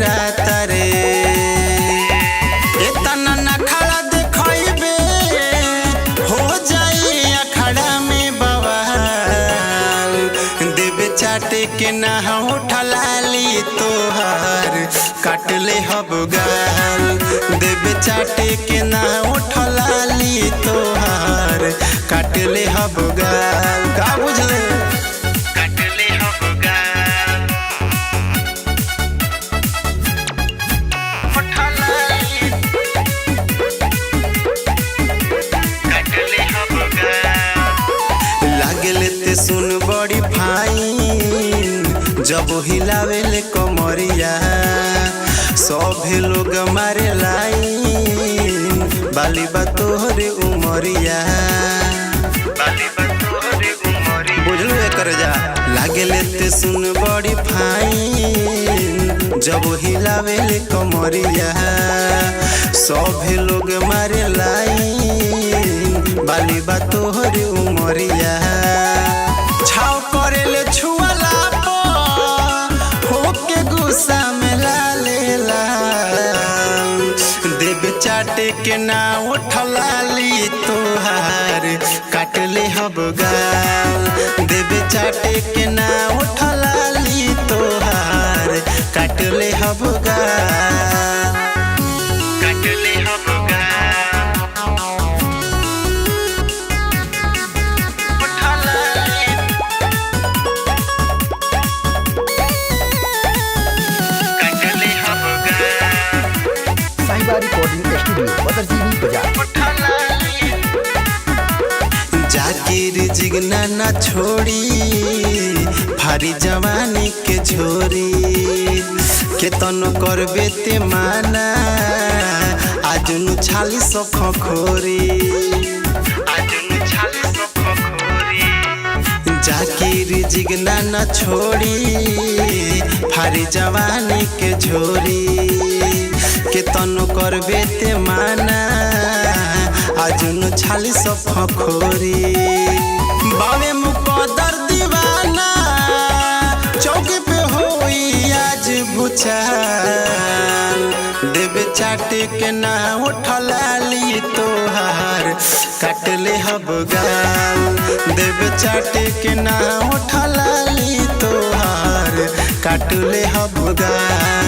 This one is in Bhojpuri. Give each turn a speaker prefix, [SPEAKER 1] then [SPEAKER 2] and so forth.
[SPEAKER 1] डेराता रे। इतना न खड़ा देखइबे हो जाई अखड़ा में बवाल। देवे चाटे के ना उठलाली तोहार काट ले हब गाल। देवे चाटे के ना उठलाली तोहार काट ले हब गाल। का बुझले काट ले हब गाल। उठलाली काट ले हब गाल। लागले ते सुन बड़ी फाइन जब हिलावेले कमरिया। सभे लोग मारे लाइन बाली बा तोहरे उमरिया। बुझलू एकर जा लागेले ते सुन बड़ी फाइन जब हिलावेले कमरिया। सभे लोग मारे लाइन बाली बा तोहरे उमरिया। छाव करेले छुआला होके गुस्सा में लालेला। देवे चाटे के ना उठलाली तोहार काट ले हब गाल। देवे चाटे के ना उठलाली तोहार काट ले हब गाल। काट ले हब गाल। उठलाली काट ले हब गाल।
[SPEAKER 2] साहिबा रिकॉर्डिंग स्टूडियो बदरजीनी बाजार।
[SPEAKER 1] जाकिर जिगना ना छोड़ी भारी जवानी के झोरी। केतन करबे ते माना आजुनु छाली सफ खोरी। आजुनु छाली सफ खोरी। जाकिर जिगना ना छोड़ी भारी जवानी के झोरी। केतन करबे ते माना आजुनु छाली सफ खोरी। बावे मुकदर दीवाना चौकी पे होई आज भुचाल। देवे चाटे के ना उठलाली तोहार काट ले हब गाल। देवे चाटे के ना उठलाली तोहार काट ले हब गाल।